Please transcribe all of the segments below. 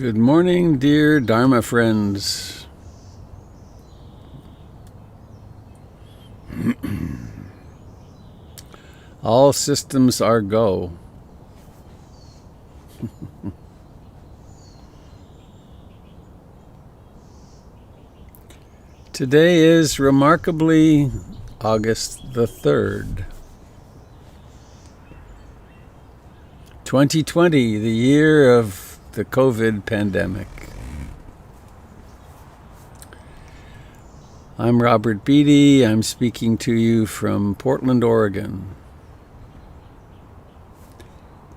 Good morning, dear Dharma friends. All systems are go. Today is remarkably August the 3rd. 2020, the year of the COVID pandemic. I'm Robert Beatty. I'm speaking to you from Portland, Oregon.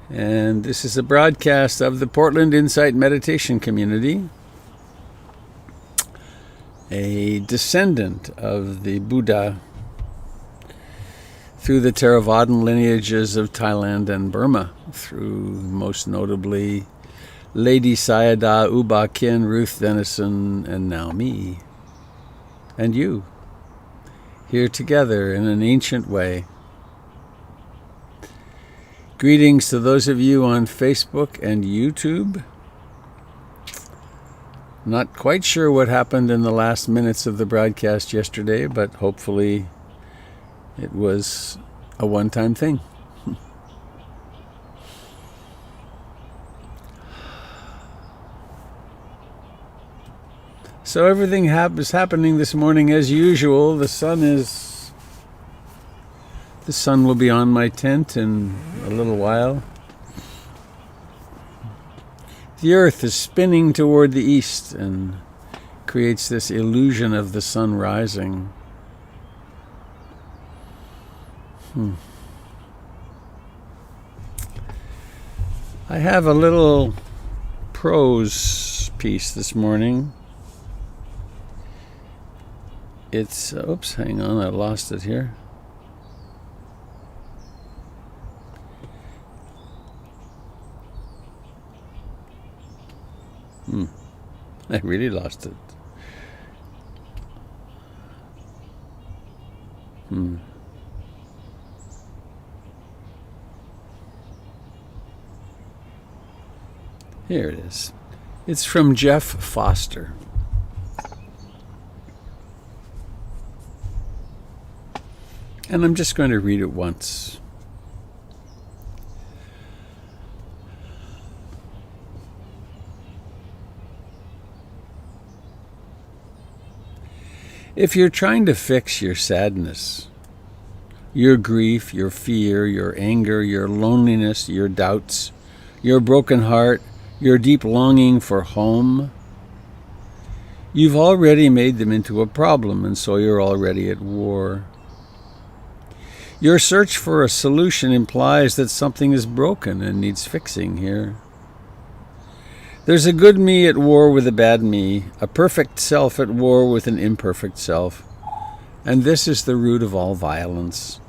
And this is a broadcast of the Portland Insight Meditation Community, a descendant of the Buddha through the Theravadan lineages of Thailand and Burma, through most notably Lady Sayadaw U Ba Khin, Ruth Denison, and now me, and you, here together in an ancient way. Greetings to those of you on Facebook and YouTube. Not quite sure what happened in the last minutes of the broadcast yesterday, but hopefully it was a one-time thing. So everything is happening this morning as usual. The sun will be on my tent in a little while. The earth is spinning toward the east and creates this illusion of the sun rising. I have a little prose piece this morning. It's, oops, hang on, I lost it here. I really lost it. Here it is. It's from Jeff Foster. And I'm just going to read it once. If you're trying to fix your sadness, your grief, your fear, your anger, your loneliness, your doubts, your broken heart, your deep longing for home, you've already made them into a problem, and so you're already at war. Your search for a solution implies that something is broken and needs fixing here. There's a good me at war with a bad me, a perfect self at war with an imperfect self, and this is the root of all violence.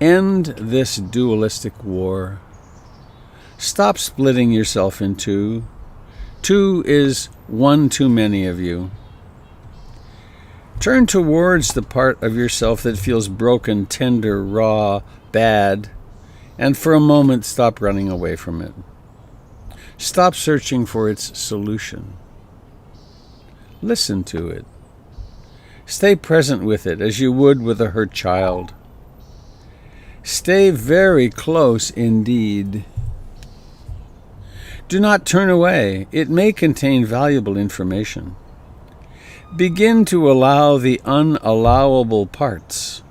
End this dualistic war. Stop splitting yourself in two. Two is one too many of you. Turn towards the part of yourself that feels broken, tender, raw, bad, and for a moment stop running away from it. Stop searching for its solution. Listen to it. Stay present with it as you would with a hurt child. Stay very close indeed. Do not turn away. It may contain valuable information. Begin to allow the unallowable parts.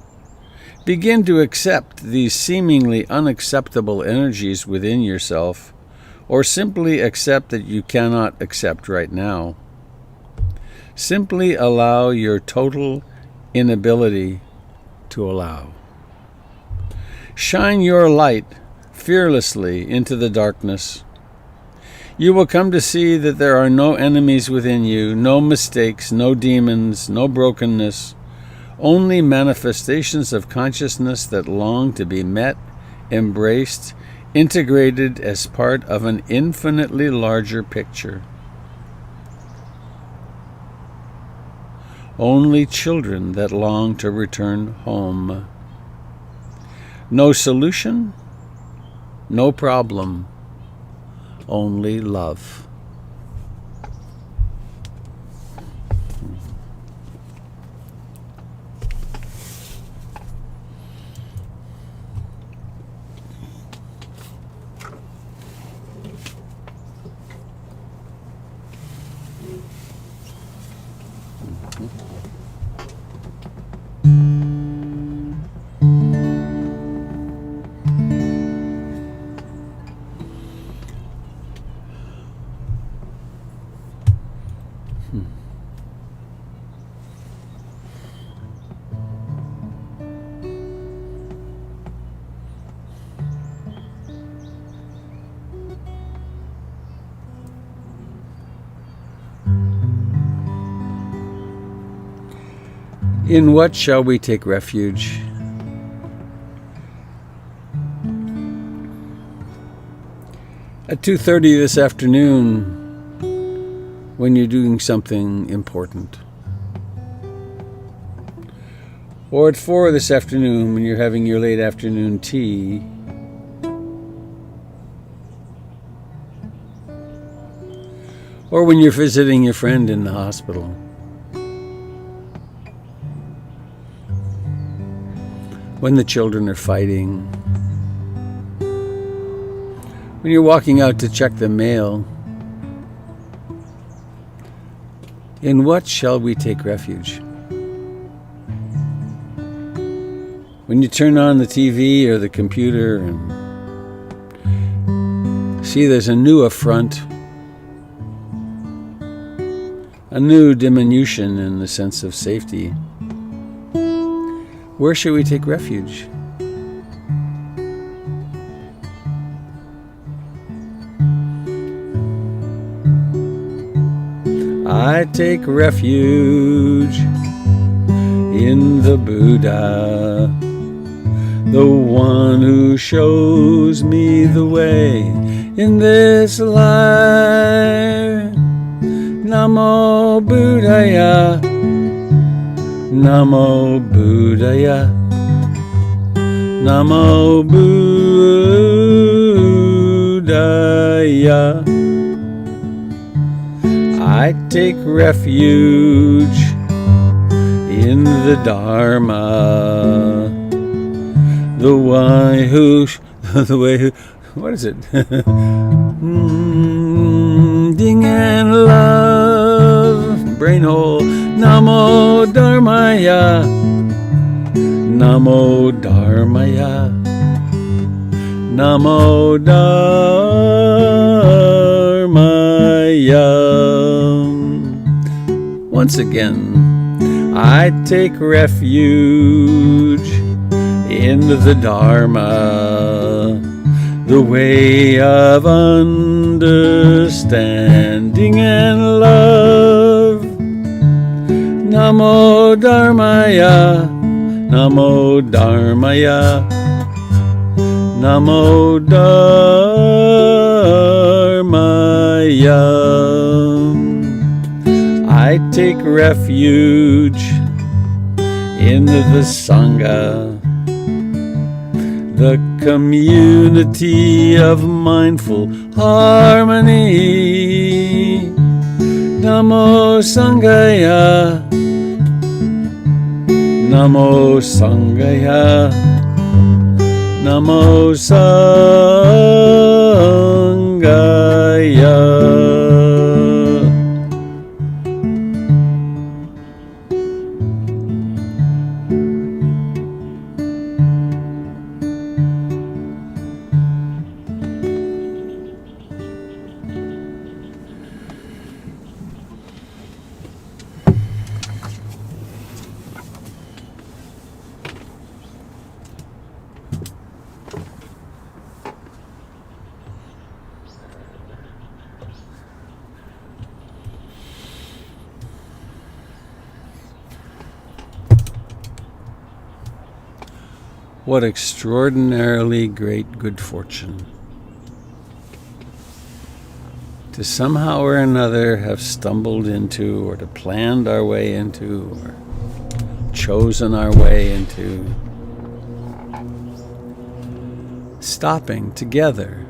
Begin to accept these seemingly unacceptable energies within yourself, or simply accept that you cannot accept right now. Simply allow your total inability to allow. Shine your light fearlessly into the darkness. You will come to see that there are no enemies within you, no mistakes, no demons, no brokenness, only manifestations of consciousness that long to be met, embraced, integrated as part of an infinitely larger picture. Only children that long to return home. No solution, no problem, only love. In what shall we take refuge? At 2:30 this afternoon, when you're doing something important. Or at 4 this afternoon when you're having your late afternoon tea. Or when you're visiting your friend in the hospital. When the children are fighting. When you're walking out to check the mail. In what shall we take refuge? When you turn on the TV or the computer and see there's a new affront, a new diminution in the sense of safety, where shall we take refuge? I take refuge in the Buddha, the one who shows me the way in this life. Namo Buddhaya, Namo Buddhaya, Namo Buddhaya. I take refuge in the Dharma, the way who, what is it? Ding and love, brain hole. Namo Dharmaya, Namo Dharmaya, Namo Dharmaya. Once again, I take refuge in the Dharma, the way of understanding and love. Namo Dharmaya, Namo Dharmaya, Namo Dharmaya. I take refuge in the Sangha, the community of mindful harmony. Namo Sanghaya, Namo Sanghaya, Namo Sanghaya. What extraordinarily great good fortune to somehow or another have stumbled into, or to planned our way into, or chosen our way into, stopping together.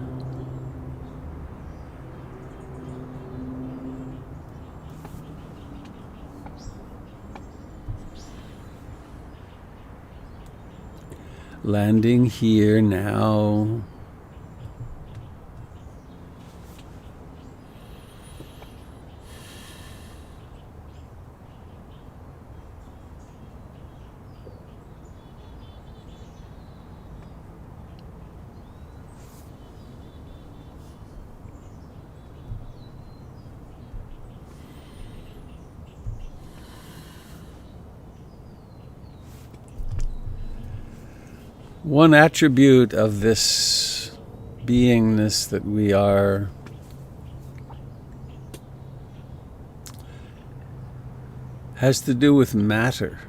Landing here now. One attribute of this beingness that we are has to do with matter.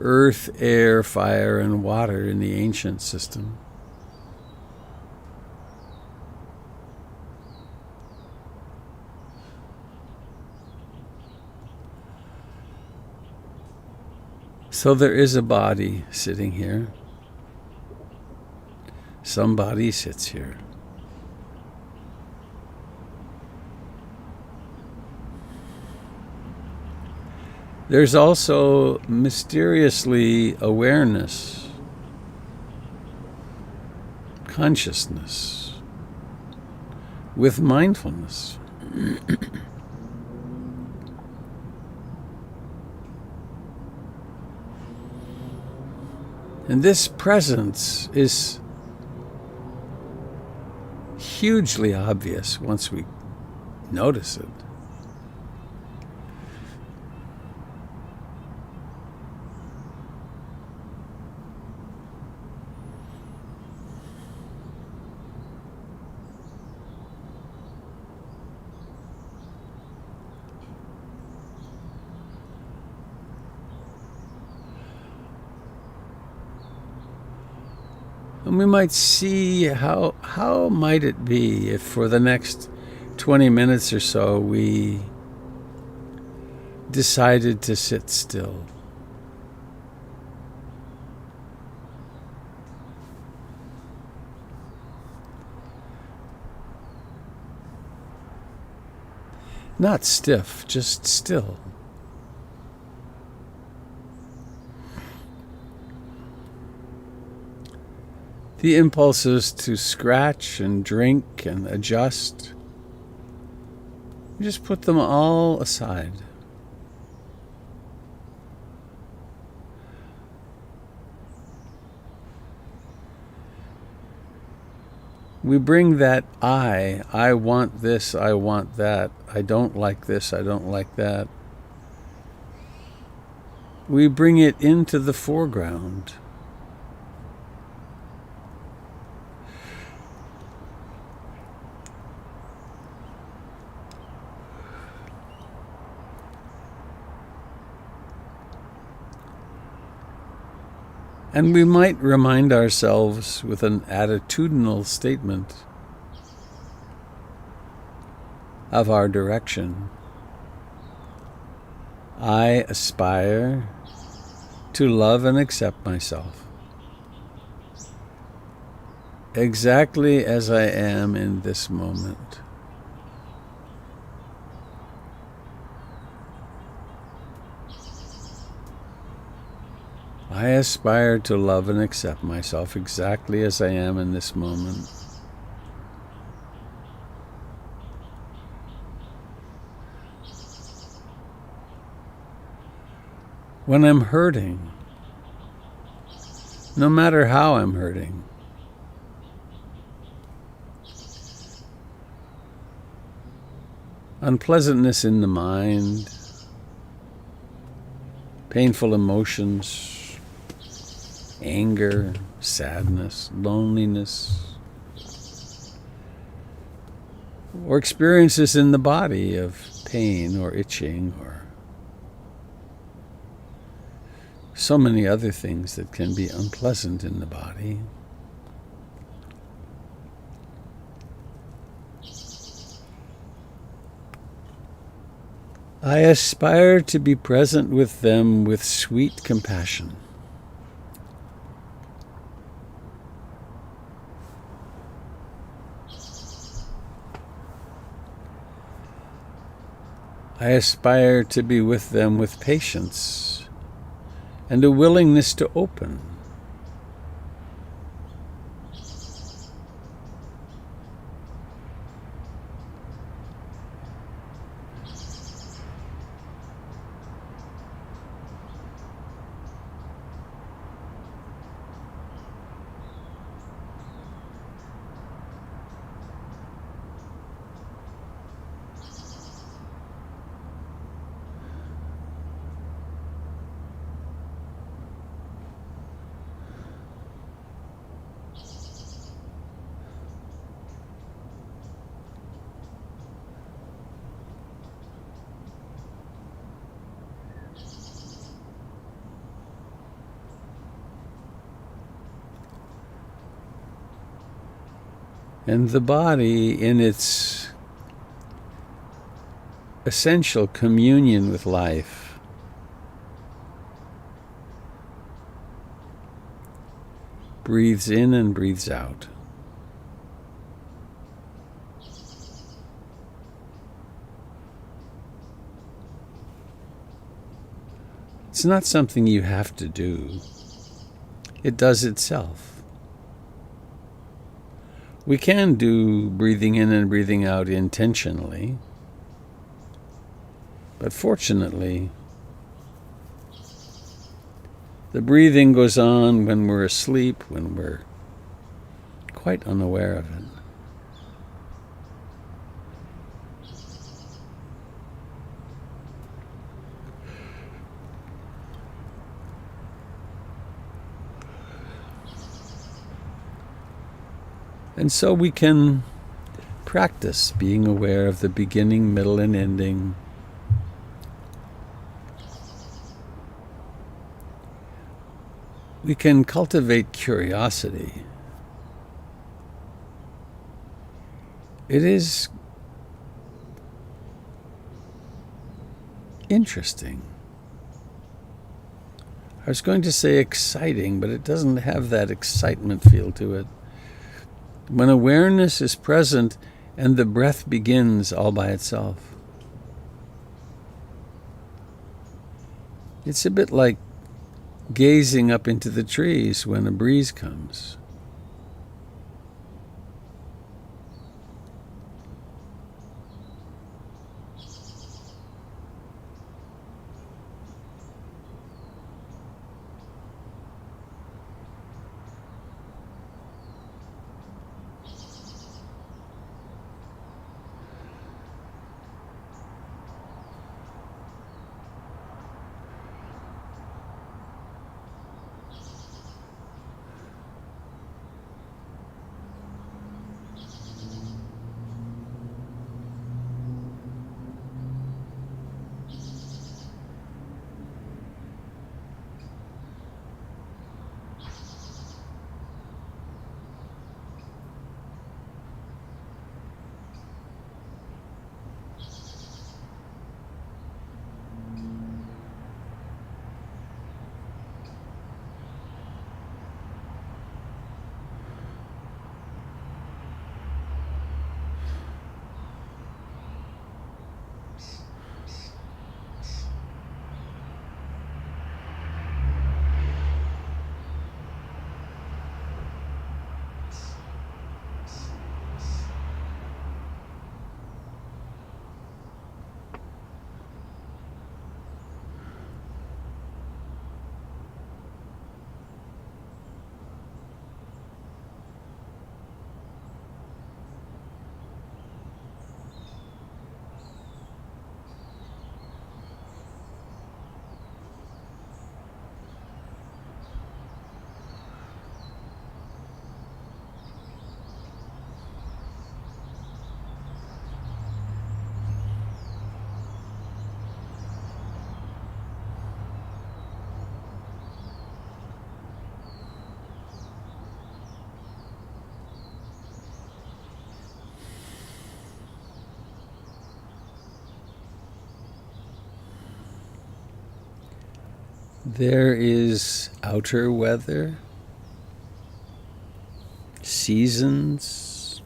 earth, air, fire, and water in the ancient system. So there is a body sitting here. Somebody sits here. There's also mysteriously awareness, consciousness, with mindfulness. And this presence is hugely obvious once we notice it. And we might see how might it be if for the next 20 minutes or so we decided to sit still. Not stiff, just still. The impulses to scratch and drink and adjust, just put them all aside. We bring that I want this, I want that, I don't like this, I don't like that. We bring it into the foreground. And we might remind ourselves with an attitudinal statement of our direction. I aspire to love and accept myself exactly as I am in this moment. I aspire to love and accept myself exactly as I am in this moment. When I'm hurting, no matter how I'm hurting, unpleasantness in the mind, painful emotions, anger, sadness, loneliness, or experiences in the body of pain or itching or so many other things that can be unpleasant in the body. I aspire to be present with them with sweet compassion. I aspire to be with them with patience and a willingness to open. And the body, in its essential communion with life, breathes in and breathes out. It's not something you have to do. It does itself. We can do breathing in and breathing out intentionally, but fortunately, the breathing goes on when we're asleep, when we're quite unaware of it. And so we can practice being aware of the beginning, middle, and ending. We can cultivate curiosity. It is interesting. I was going to say exciting, but it doesn't have that excitement feel to it. When awareness is present and the breath begins all by itself. It's a bit like gazing up into the trees when a breeze comes. There is outer weather, seasons,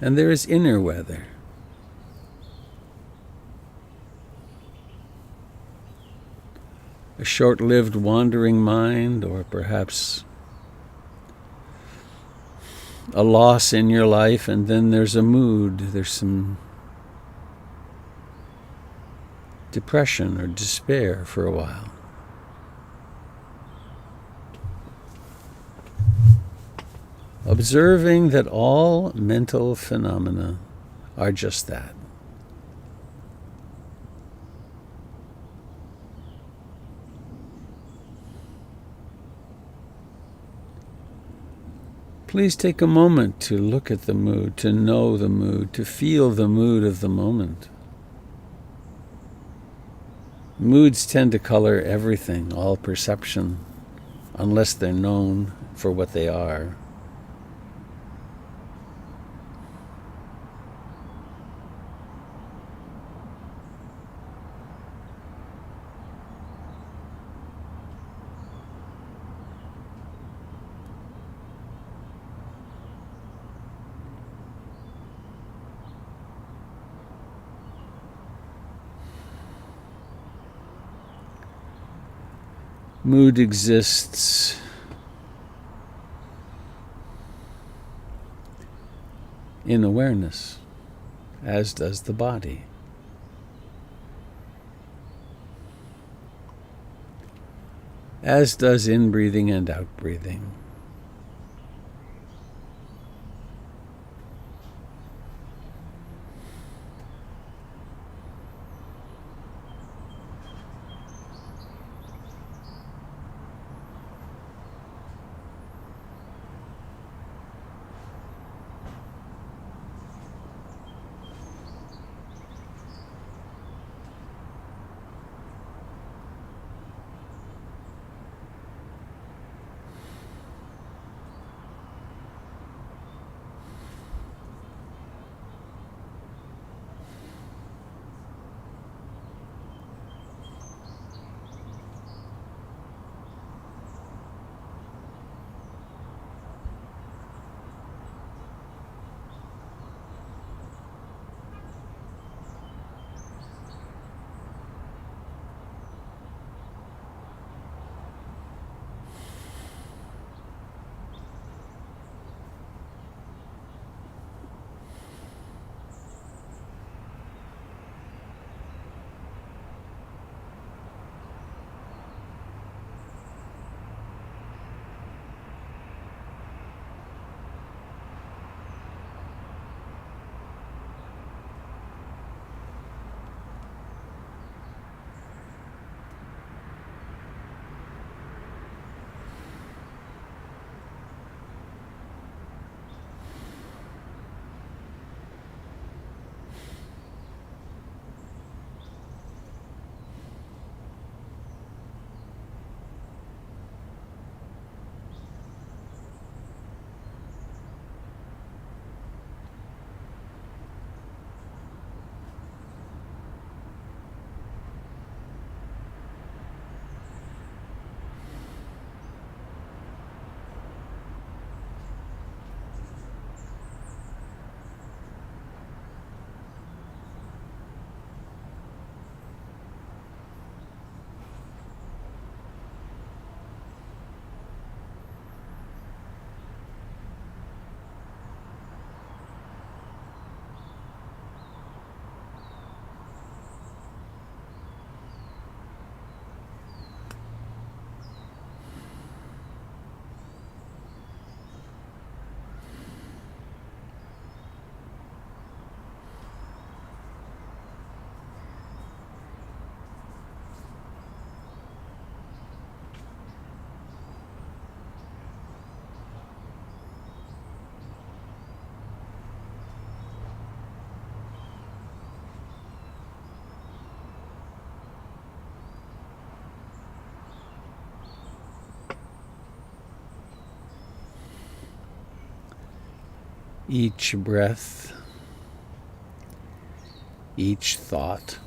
and there is inner weather. A short-lived wandering mind, or perhaps a loss in your life, and then there's a mood, there's some depression or despair for a while. Observing that all mental phenomena are just that. Please take a moment to look at the mood, to know the mood, to feel the mood of the moment. Moods tend to color everything, all perception, unless they're known for what they are. Mood exists in awareness, as does the body. As does in-breathing and out-breathing. Each breath, each thought,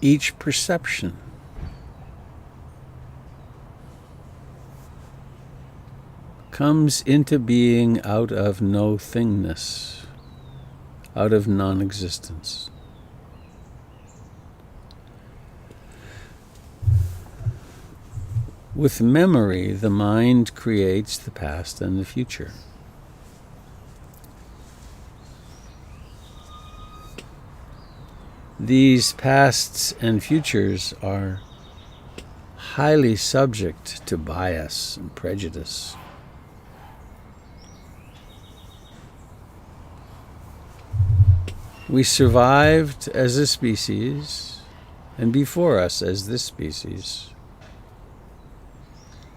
each perception comes into being out of no-thingness, out of non-existence. With memory, the mind creates the past and the future. These pasts and futures are highly subject to bias and prejudice. We survived as a species, and before us as this species,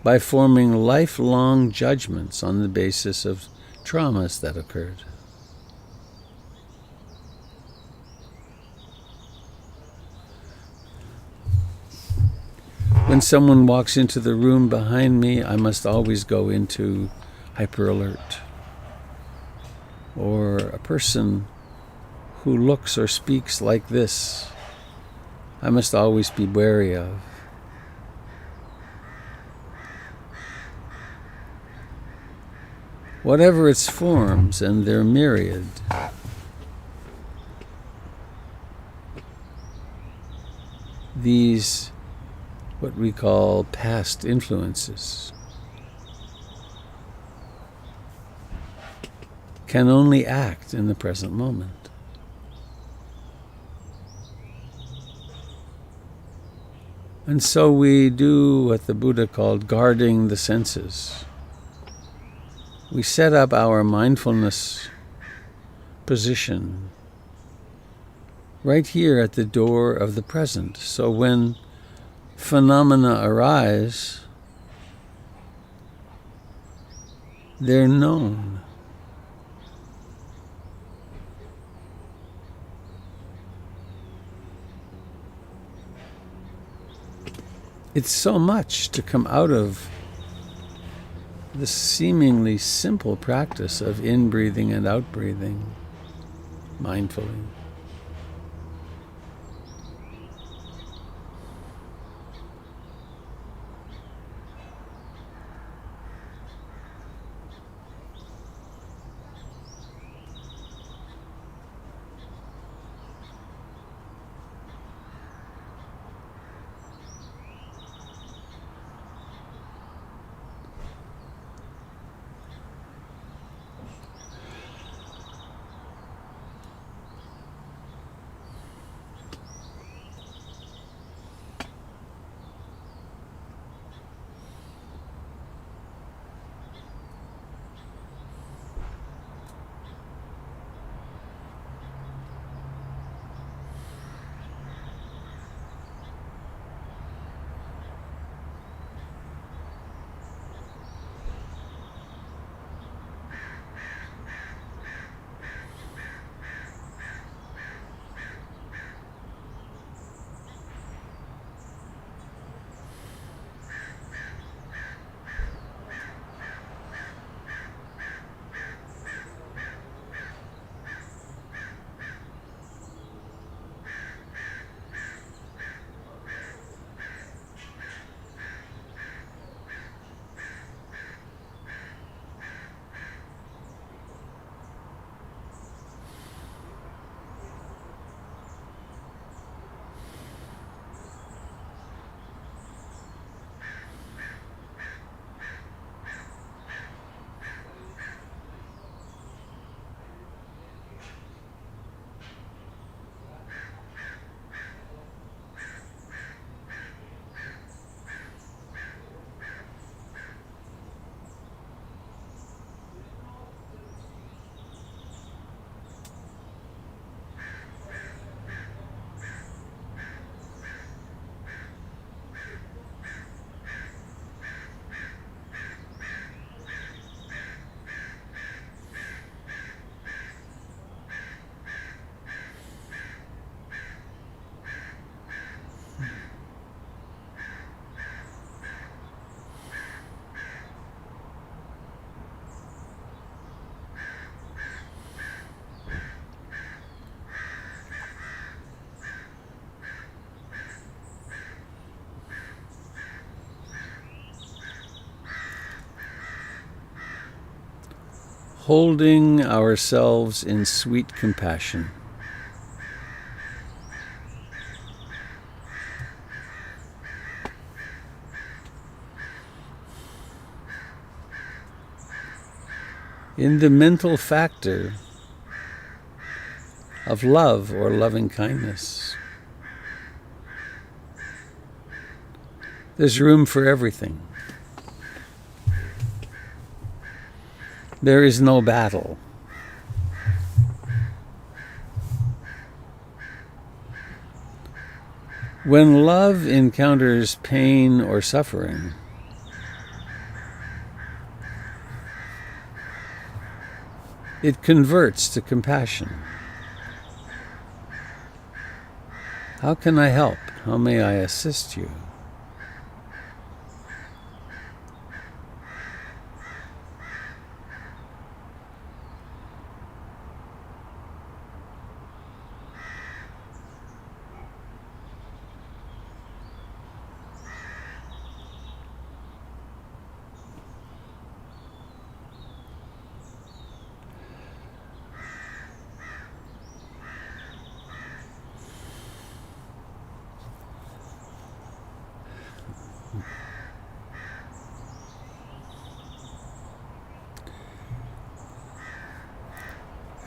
by forming lifelong judgments on the basis of traumas that occurred. When When someone walks into the room behind me, I must always go into hyper alert. Or a person who looks or speaks like this, I must always be wary of. Whatever its forms, and they're myriad, these, what we call past influences, can only act in the present moment. And so we do what the Buddha called guarding the senses. We set up our mindfulness position right here at the door of the present. So when phenomena arise, they're known. It's so much to come out of the seemingly simple practice of in-breathing and out-breathing mindfully. Holding ourselves in sweet compassion. In the mental factor of love or loving kindness, there's room for everything. There is no battle. When love encounters pain or suffering, it converts to compassion. How can I help? How may I assist you?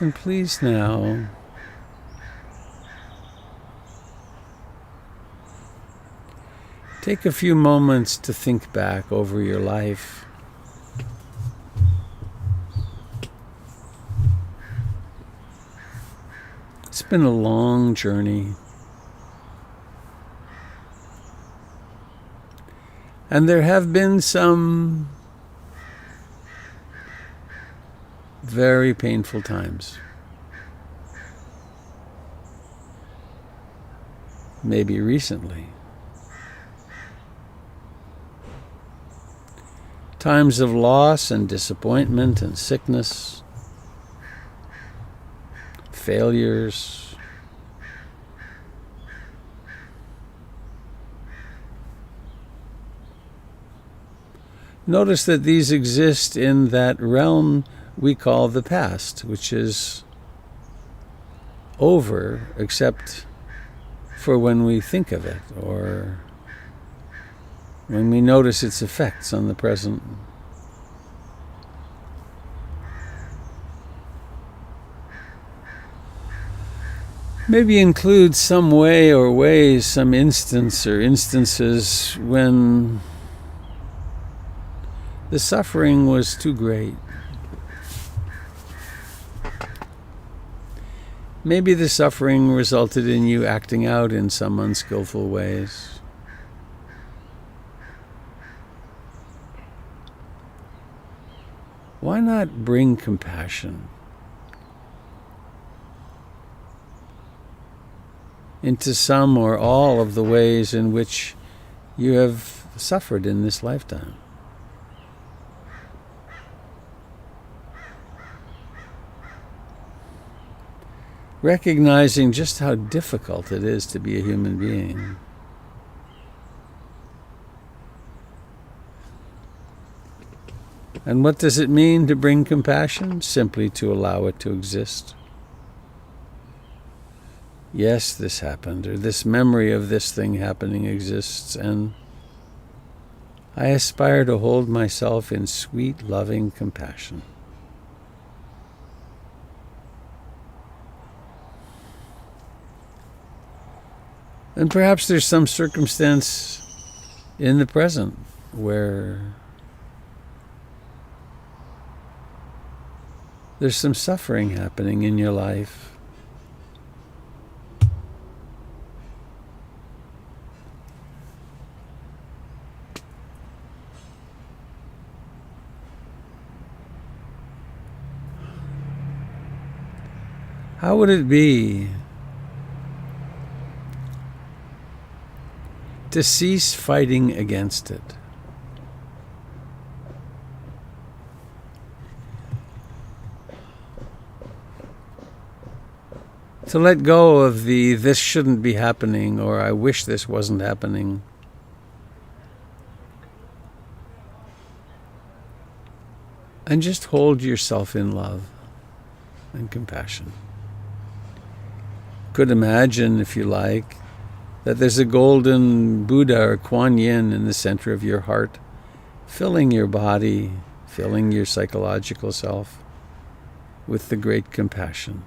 And please now take a few moments to think back over your life. It's been a long journey. And there have been some very painful times. Maybe recently. Times of loss and disappointment and sickness, failures. Notice that these exist in that realm we call the past, which is over except for when we think of it or when we notice its effects on the present. Maybe include some way or ways, some instance or instances when the suffering was too great. Maybe the suffering resulted in you acting out in some unskillful ways. Why not bring compassion into some or all of the ways in which you have suffered in this lifetime? Recognizing just how difficult it is to be a human being. And what does it mean to bring compassion? Simply to allow it to exist. Yes, this happened, or this memory of this thing happening exists, and I aspire to hold myself in sweet, loving compassion. And perhaps there's some circumstance in the present where there's some suffering happening in your life. How would it be to cease fighting against it? To let go of the "this shouldn't be happening" or "I wish this wasn't happening." And just hold yourself in love and compassion. Could imagine, if you like, that there's a golden Buddha or Kuan Yin in the center of your heart, filling your body, filling your psychological self with the great compassion.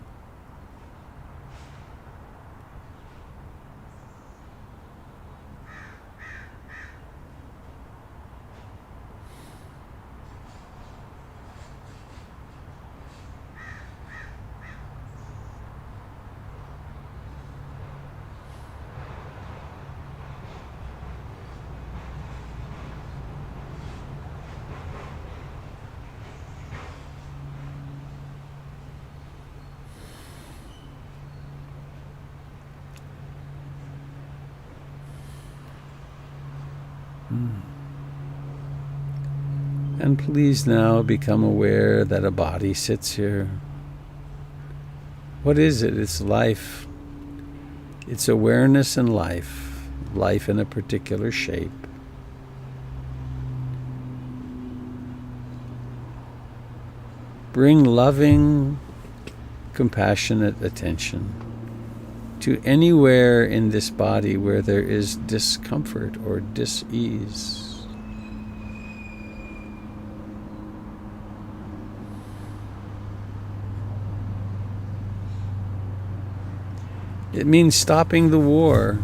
And please now become aware that a body sits here. What is it? It's life. It's awareness and life. Life in a particular shape. Bring loving, compassionate attention to anywhere in this body where there is discomfort or dis-ease. It means stopping the war.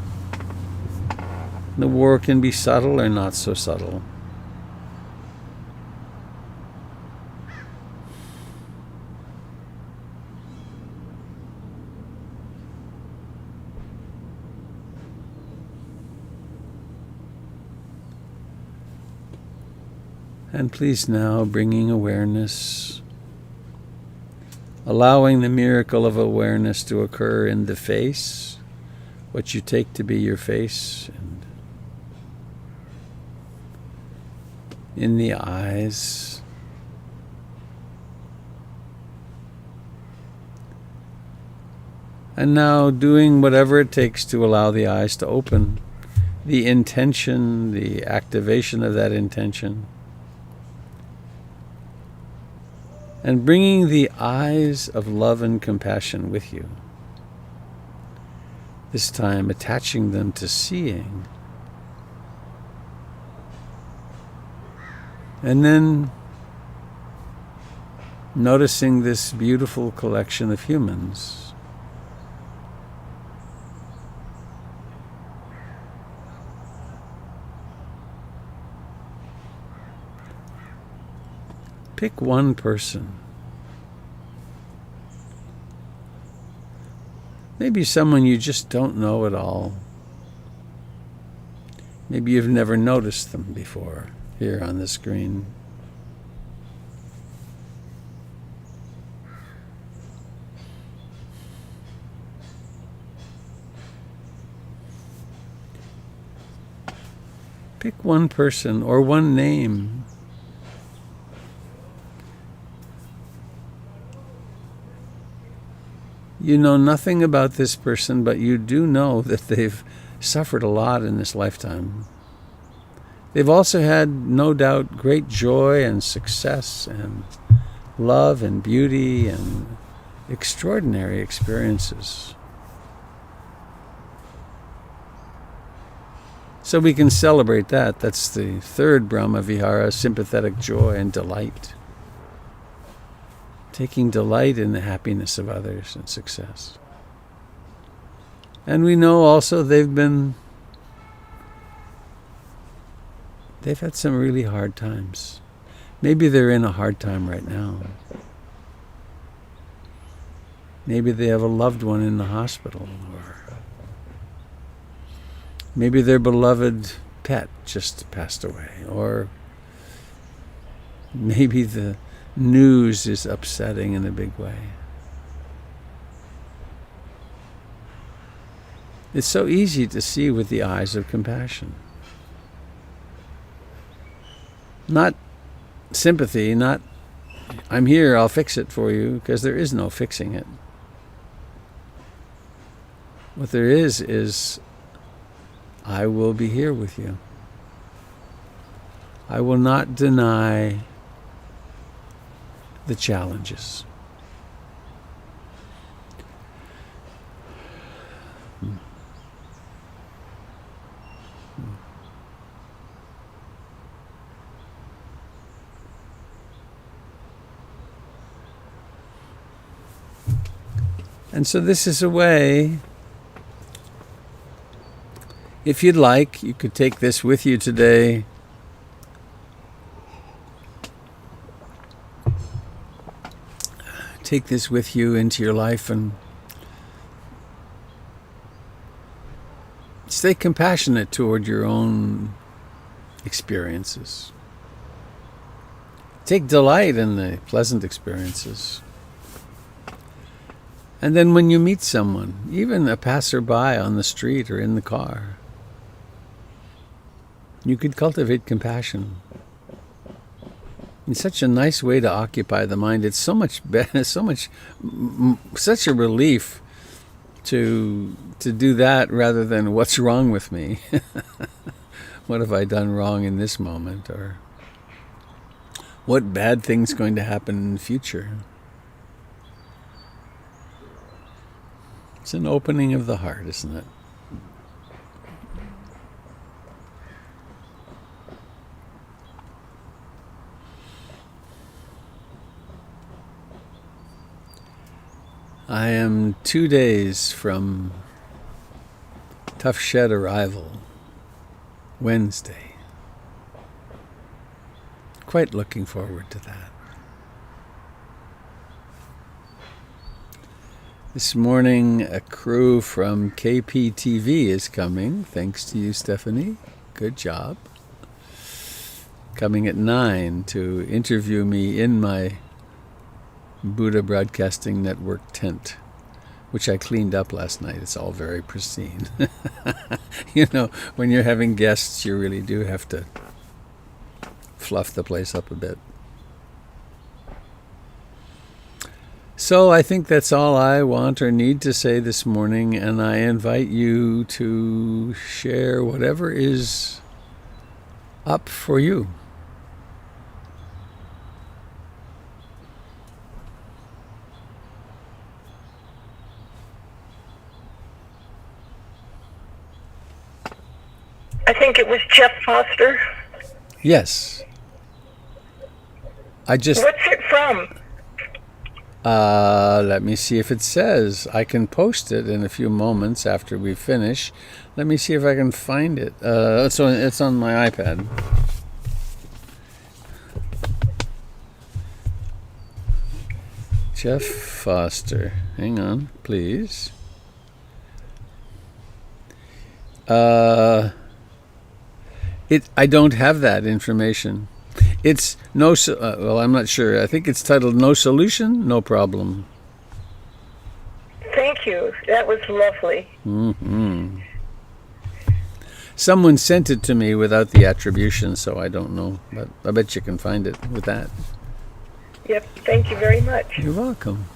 The war can be subtle or not so subtle. And please now, bringing awareness, allowing the miracle of awareness to occur in the face, what you take to be your face, and in the eyes, and now doing whatever it takes to allow the eyes to open, the intention, the activation of that intention, and bringing the eyes of love and compassion with you. This time attaching them to seeing. And then noticing this beautiful collection of humans. Pick one person. Maybe someone you just don't know at all. Maybe you've never noticed them before here on the screen. Pick one person or one name. You know nothing about this person, but you do know that they've suffered a lot in this lifetime. They've also had, no doubt, great joy and success and love and beauty and extraordinary experiences. So we can celebrate that. That's the third Brahma Vihara, sympathetic joy and delight. Taking delight in the happiness of others and success. And we know also they've had some really hard times. Maybe they're in a hard time right now. Maybe they have a loved one in the hospital, or maybe their beloved pet just passed away, or maybe the news is upsetting in a big way. It's so easy to see with the eyes of compassion. Not sympathy, not, I'm here, I'll fix it for you, because there is no fixing it. What there is, I will be here with you. I will not deny the challenges. And so this is a way, if you'd like, you could take this with you today. Take this with you into your life and stay compassionate toward your own experiences. Take delight in the pleasant experiences. And then when you meet someone, even a passerby on the street or in the car, you could cultivate compassion. It's such a nice way to occupy the mind. It's so much better, such a relief to do that rather than what's wrong with me. What have I done wrong in this moment? Or what bad thing's going to happen in the future? It's an opening of the heart, isn't it? I am 2 days from Tough Shed arrival, Wednesday. Quite looking forward to that. This morning, a crew from KPTV is coming. Thanks to you, Stephanie. Good job. Coming at 9 to interview me in my Buddha Broadcasting Network tent, which I cleaned up last night. It's all very pristine. You know, when you're having guests, you really do have to fluff the place up a bit. So I think that's all I want or need to say this morning, and I invite you to share whatever is up for you. I think it was Jeff Foster. Yes. What's it from? Let me see if it says. I can post it in a few moments after we finish. Let me see if I can find it. It's on my iPad. Jeff Foster. Hang on, please. I don't have that information. It's I'm not sure. I think it's titled No Solution, No Problem. Thank you. That was lovely. Mm-hmm. Someone sent it to me without the attribution, so I don't know. But I bet you can find it with that. Yep. Thank you very much. You're welcome.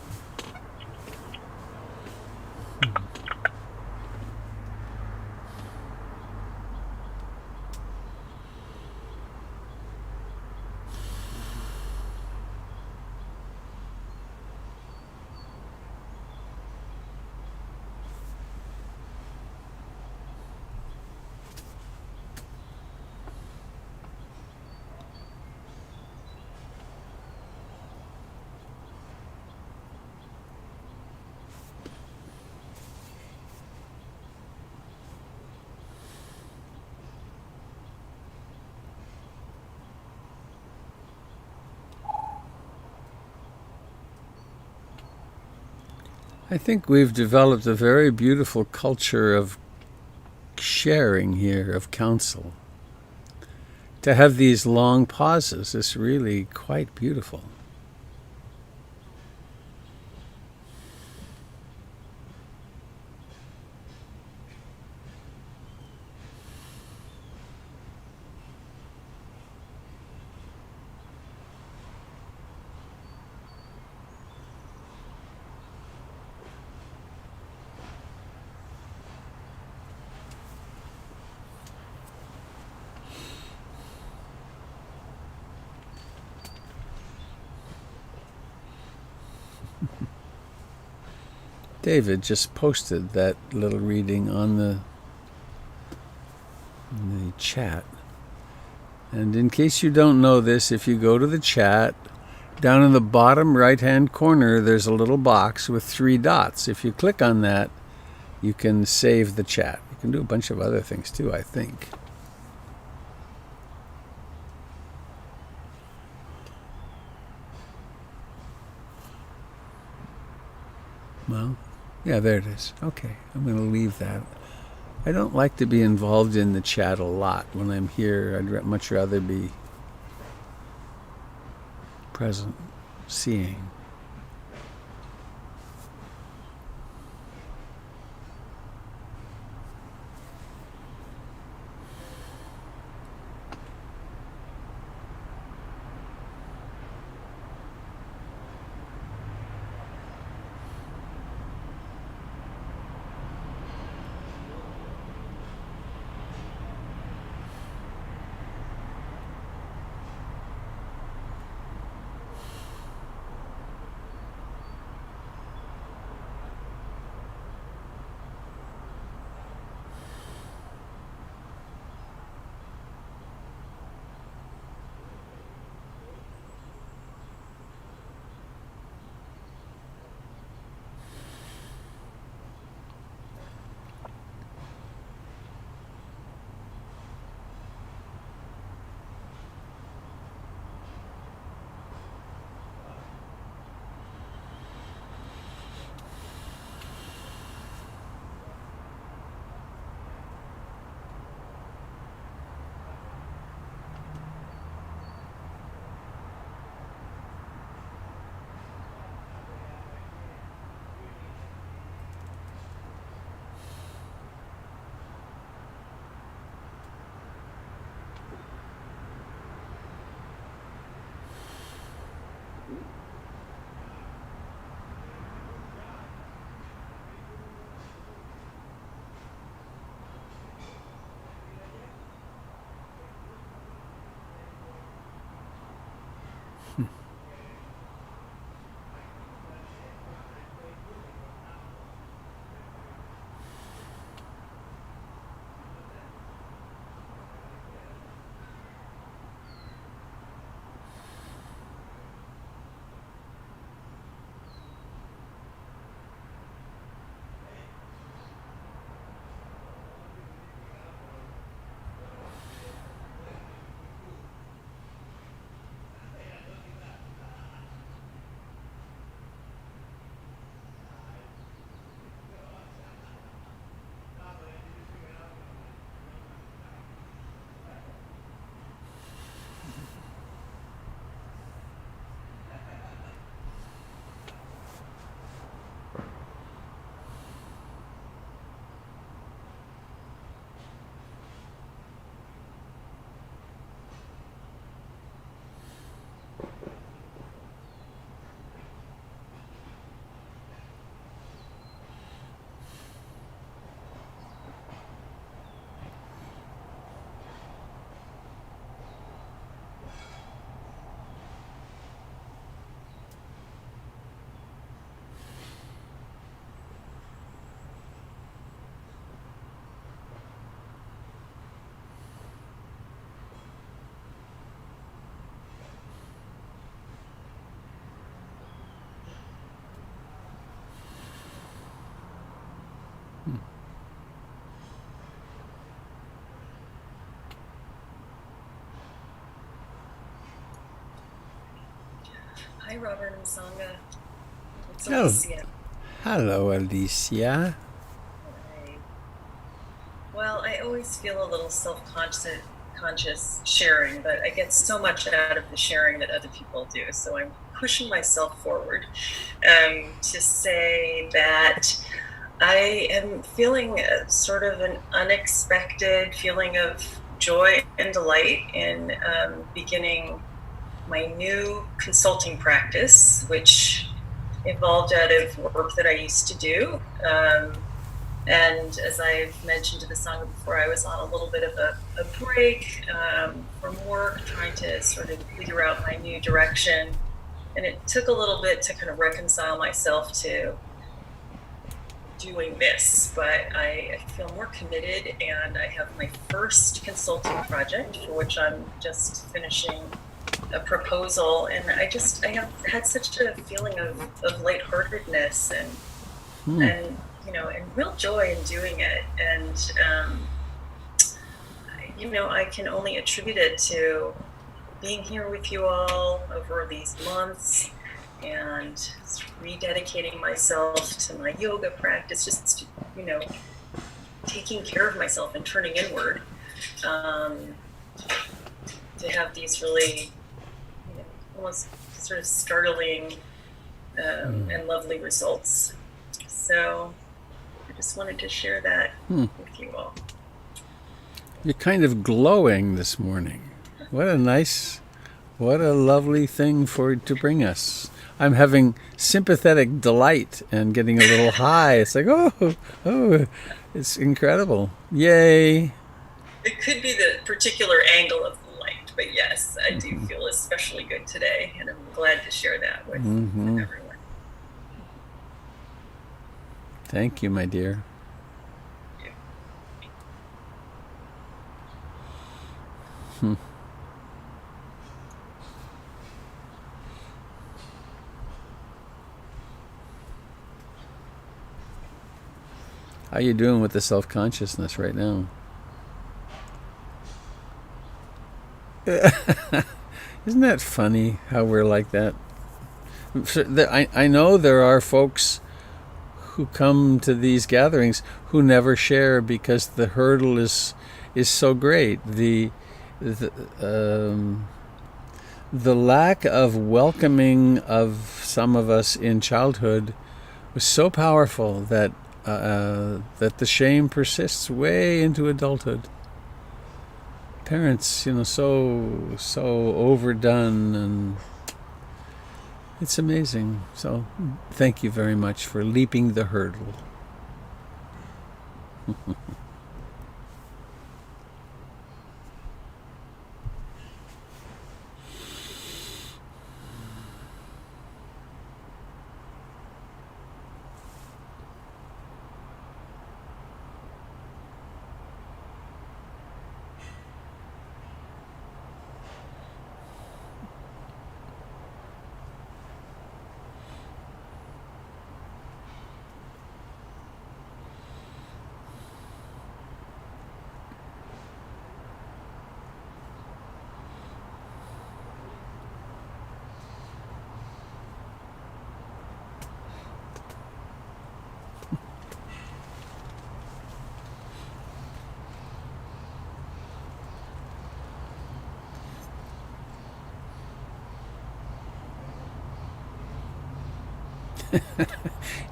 I think we've developed a very beautiful culture of sharing here, of counsel. To have these long pauses is really quite beautiful. David just posted that little reading on the chat. And in case you don't know this, if you go to the chat, down in the bottom right-hand corner, there's a little box with 3 dots. If you click on that, you can save the chat. You can do a bunch of other things too, I think. Well, yeah, there it is. Okay, I'm going to leave that. I don't like to be involved in the chat a lot when I'm here. I'd much rather be present, seeing. Hi, Robert and Sangha. It's Oh, Alicia. hello, Alicia. Hi. Well, I always feel a little conscious sharing, but I get so much out of the sharing that other people do. So I'm pushing myself forward to say that I am feeling sort of an unexpected feeling of joy and delight in beginning my new consulting practice, which evolved out of work that I used to do. And as I've mentioned to the Sangha before, I was on a little bit of a break from work, trying to sort of figure out my new direction. And it took a little bit to kind of reconcile myself to doing this, but I feel more committed, and I have my first consulting project for which I'm just finishing a proposal, and I have had such a feeling of lightheartedness and and real joy in doing it, and I can only attribute it to being here with you all over these months and rededicating myself to my yoga practice, just taking care of myself and turning inward, to have these really almost sort of startling and lovely results. So I just wanted to share that with you all. You're kind of glowing this morning. What a lovely thing to bring us. I'm having sympathetic delight and getting a little high. It's like, oh, it's incredible. Yay. It could be the particular angle of the light, but yes, I do feel especially good today, and I'm glad to share that with everyone. Thank you, my dear. How you doing with the self-consciousness right now? Isn't that funny how we're like that? I know there are folks who come to these gatherings who never share because the hurdle is so great. The lack of welcoming of some of us in childhood was so powerful that the shame persists way into adulthood. Parents, so overdone, and it's amazing. So thank you very much for leaping the hurdle.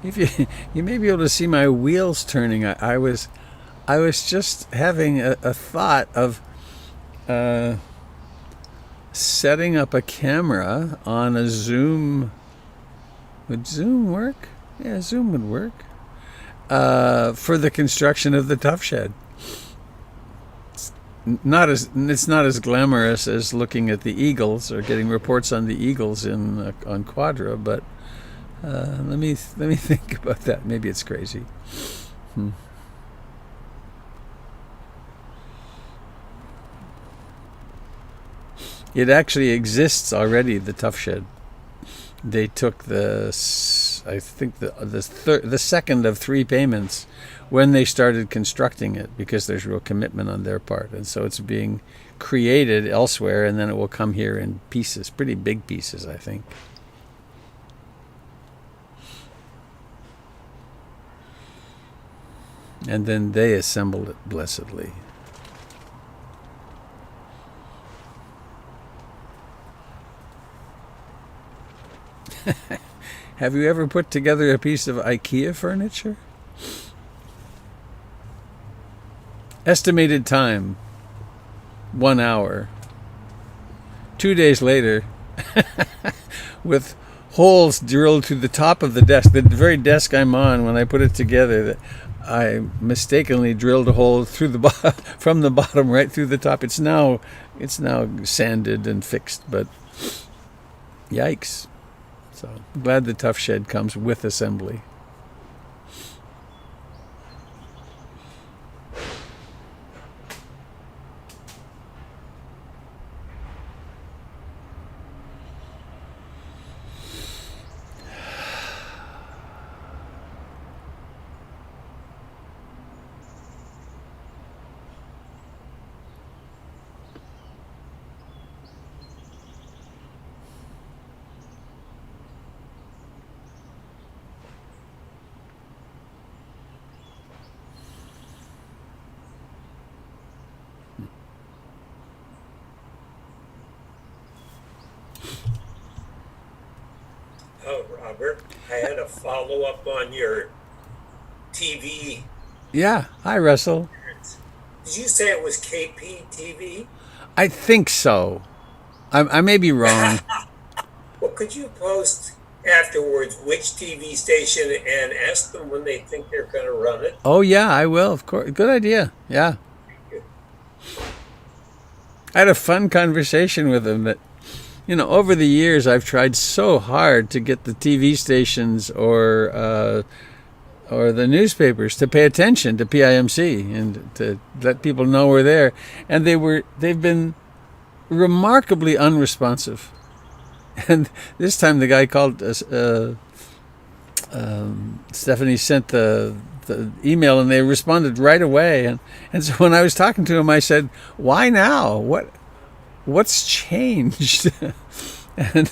If you may be able to see my wheels turning. I was just having a thought of setting up a camera on a Zoom. Would Zoom work? Yeah, Zoom would work. For the construction of the Tough Shed. It's not as glamorous as looking at the eagles or getting reports on the eagles on Quadra, but let me think about that. Maybe it's crazy. It actually exists already. The Tough Shed. They took the second of 3 payments when they started constructing it, because there's real commitment on their part, and so it's being created elsewhere, and then it will come here in pieces, pretty big pieces, I think. And then they assembled it blessedly. Have you ever put together a piece of IKEA furniture? Estimated time, 1 hour. 2 days later, with holes drilled to the top of the desk, the very desk I'm on, when I put it together, I mistakenly drilled a hole through the from the bottom right through the top. It's now sanded and fixed, but yikes. So I'm glad the Tough Shed comes with assembly. Oh, Robert, I had a follow-up on your TV. Yeah. Hi, Russell. Did you say it was KP TV? I think so. I may be wrong. Well, could you post afterwards which TV station and ask them when they think they're going to run it? Oh, yeah, I will, of course. Good idea. Yeah. I had a fun conversation with him that, over the years I've tried so hard to get the TV stations or the newspapers to pay attention to PIMC and to let people know we're there. And they've been remarkably unresponsive. And this time the guy called us, Stephanie sent the email, and they responded right away. And so when I was talking to him, I said, "Why now? What's changed?" and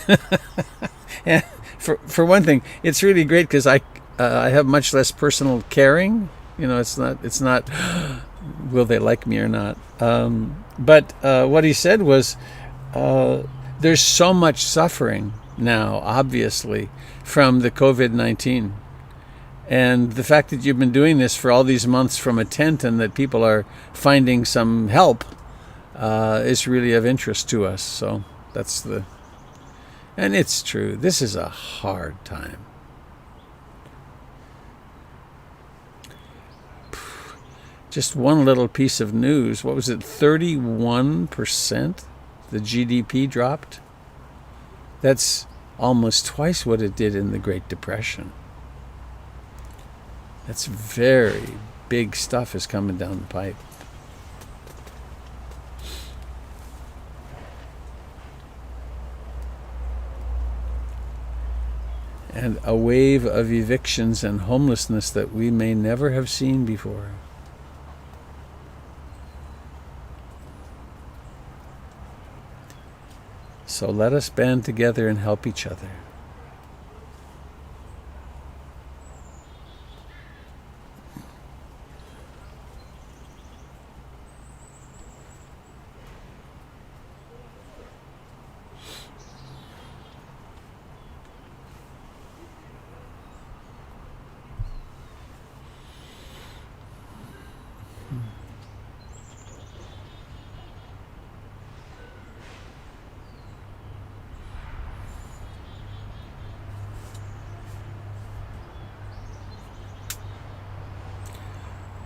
for one thing, it's really great because I have much less personal caring. It's not will they like me or not. But what he said was, there's so much suffering now, obviously, from the COVID-19. And the fact that you've been doing this for all these months from a tent and that people are finding some help is really of interest to us. So and it's true. This is a hard time. Just one little piece of news. What was it? 31%? The GDP dropped. That's almost twice what it did in the Great Depression. That's very big stuff is coming down the pipe. And a wave of evictions and homelessness that we may never have seen before. So let us band together and help each other.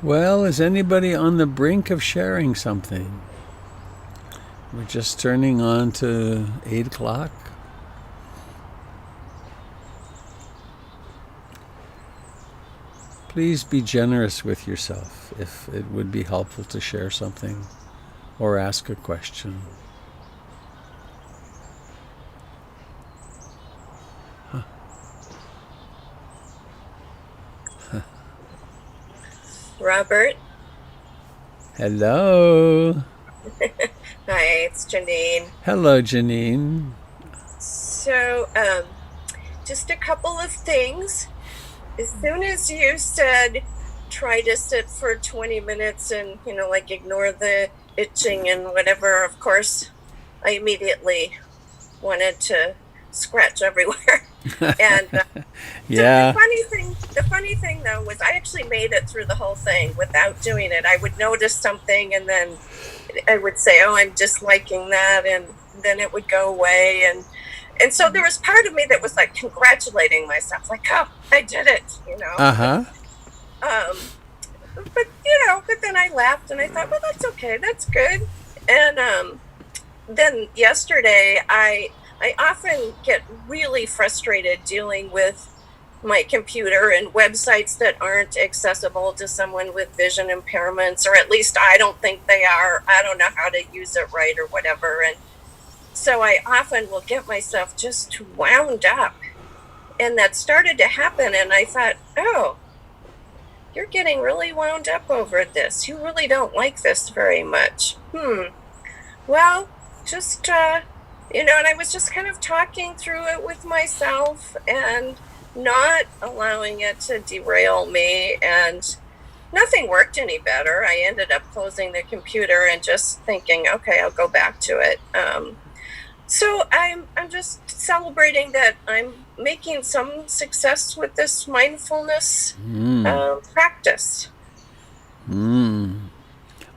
Well, is anybody on the brink of sharing something? We're just turning on to 8 o'clock. Please be generous with yourself if it would be helpful to share something or ask a question. Robert. Hello. Hi, it's Janine. Hello, Janine. So, just a couple of things. As soon as you said try to sit for 20 minutes and, like ignore the itching and whatever, of course, I immediately wanted to scratch everywhere. And Yeah. the funny thing though was I actually made it through the whole thing without doing it. I would notice something and then I would say, oh, I'm disliking that, and then it would go away, and so there was part of me that was like congratulating myself, like, oh, I did it, Uh-huh. But then I laughed and I thought, well, that's okay, that's good. And then yesterday I often get really frustrated dealing with my computer and websites that aren't accessible to someone with vision impairments, or at least I don't think they are. I don't know how to use it right or whatever. And so I often will get myself just wound up. And that started to happen. And I thought, oh, you're getting really wound up over this. You really don't like this very much. Well, just, and I was just kind of talking through it with myself and not allowing it to derail me, and nothing worked any better. I ended up closing the computer and just thinking, okay, I'll go back to it. So I'm just celebrating that I'm making some success with this mindfulness practice.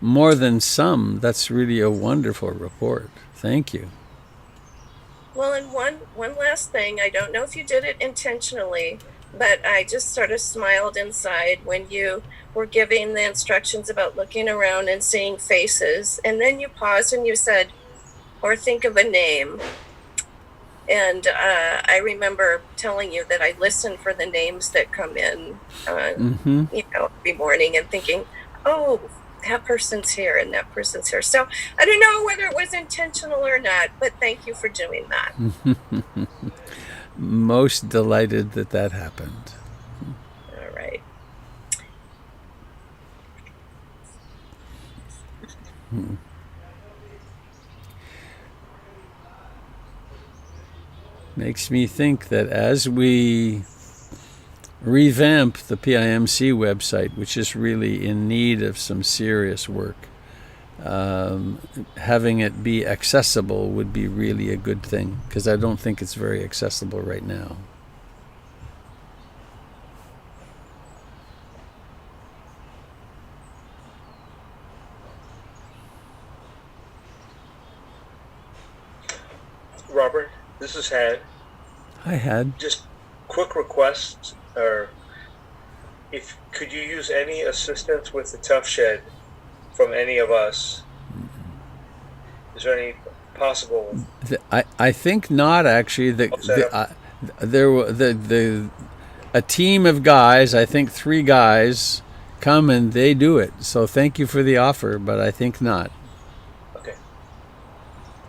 More than some. That's really a wonderful report. Thank you. Well, and one last thing, I don't know if you did it intentionally, but I just sort of smiled inside when you were giving the instructions about looking around and seeing faces, and then you paused and you said, or think of a name. And I remember telling you that I listen for the names that come in, every morning, and thinking, oh, that person's here and that person's here. So I don't know whether it was intentional or not, but thank you for doing that. Most delighted that happened. All right. Makes me think that as we revamp the PIMC website, which is really in need of some serious work, having it be accessible would be really a good thing, because I don't think it's very accessible right now. Robert, this is Had. I had. Just quick request, or could you use any assistance with the Tough Shed from any of us? Is there any possible? I think not, actually. A team of guys, I think 3 guys, come and they do it. So thank you for the offer, but I think not. Okay.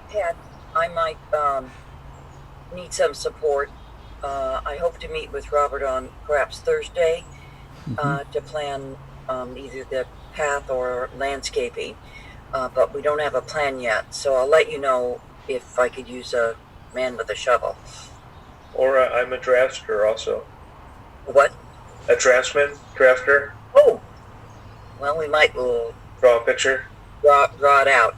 Pat, I might need some support. I hope to meet with Robert on perhaps Thursday to plan either the path or landscaping, but we don't have a plan yet. So I'll let you know if I could use a man with a shovel. Or I'm a drafter also. What? A drafter. Oh, well, we might Draw a picture. draw it out.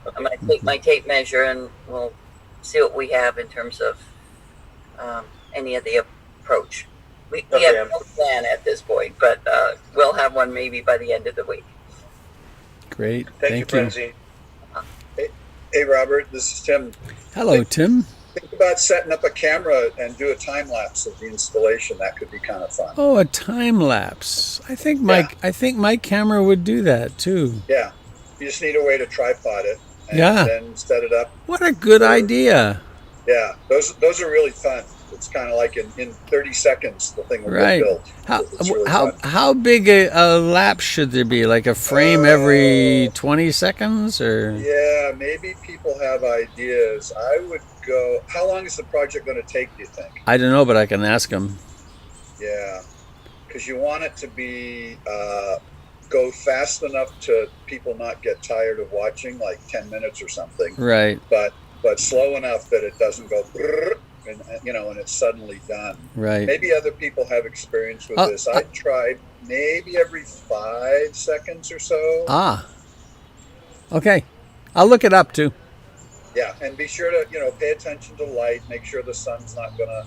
Okay. I'm going to take my tape measure and we'll see what we have in terms of any of the approach. We have no plan at this point, but we'll have one maybe by the end of the week. Great. Thank you, Francine. Hey, Robert, this is Tim. Hello, Tim. Think about setting up a camera and do a time lapse of the installation? That could be kind of fun. Oh, a time lapse. I think my camera would do that too. Yeah, you just need a way to tripod it and Yeah. then set it up. What a good idea. Yeah, those are really fun. It's kind of like in 30 seconds the thing will Right. get built. It's really fun. How big a lapse should there be? Like a frame every 20 seconds or? Yeah, maybe people have ideas. I would go. How long is the project going to take, do you think? I don't know, but I can ask them. Yeah, because you want it to be go fast enough to people not get tired of watching, like 10 minutes or something. Right. But slow enough that it doesn't go brrr, and and it's suddenly done. Right. Maybe other people have experience with this. I tried maybe every 5 seconds or so. Ah. Okay. I'll look it up too. Yeah, and be sure to pay attention to light. Make sure the sun's not going to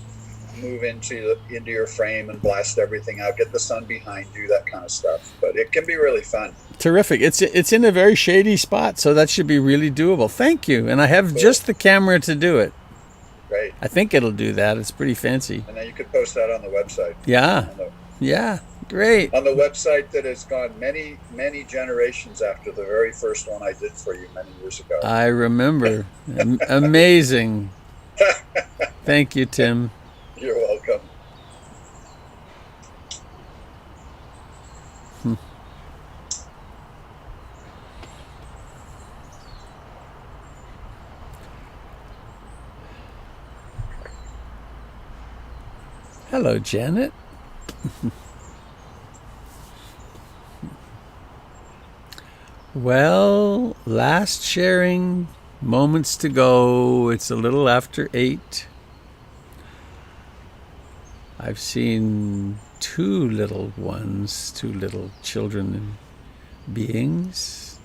move into your frame and blast everything out. Get the sun behind you, that kind of stuff. But it can be really fun. Terrific. It's in a very shady spot, so that should be really doable. Thank you. And I have just the camera to do it. Great. I think it'll do that. It's pretty fancy. And then you could post that on the website. Yeah. Yeah. Great. On the website that has gone many, many generations after the very first one I did for you many years ago. I remember. Amazing. Thank you, Tim. You're welcome. Hello, Janet. Well, last sharing, moments to go. It's a little after 8. I've seen 2 little ones, 2 little children and beings.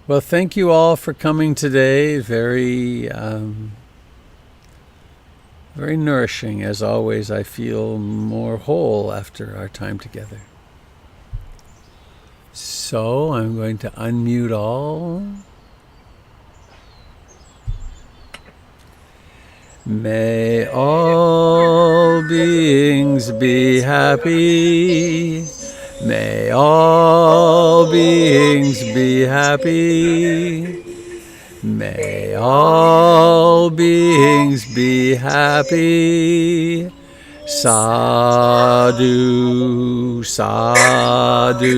Well, thank you all for coming today. Very nourishing. As always, I feel more whole after our time together. So I'm going to unmute all. May all beings be happy. May all beings be happy. May all beings be happy. Sadhu, sadhu,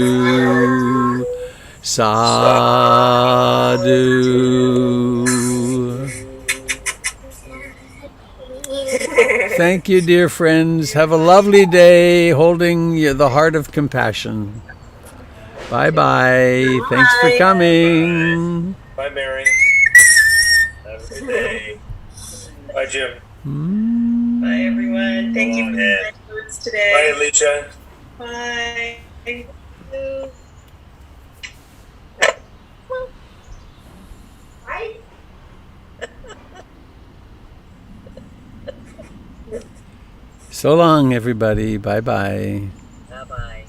sadhu. Thank you, dear friends. Have a lovely day holding the heart of compassion. Bye-bye. Thanks for coming. Bye, Mary. Have a good day. Bye, Jim. Bye, everyone. Thank you for the nice words today. Bye, Alicia. Bye. So long, everybody. Bye-bye. Bye-bye.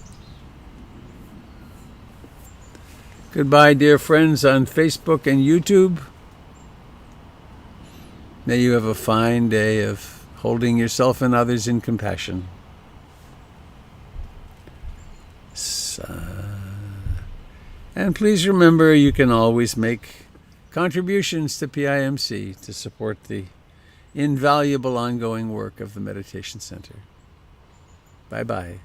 Goodbye, dear friends on Facebook and YouTube. May you have a fine day of holding yourself and others in compassion. And please remember, you can always make contributions to PIMC to support the invaluable ongoing work of the Meditation Center. Bye-bye.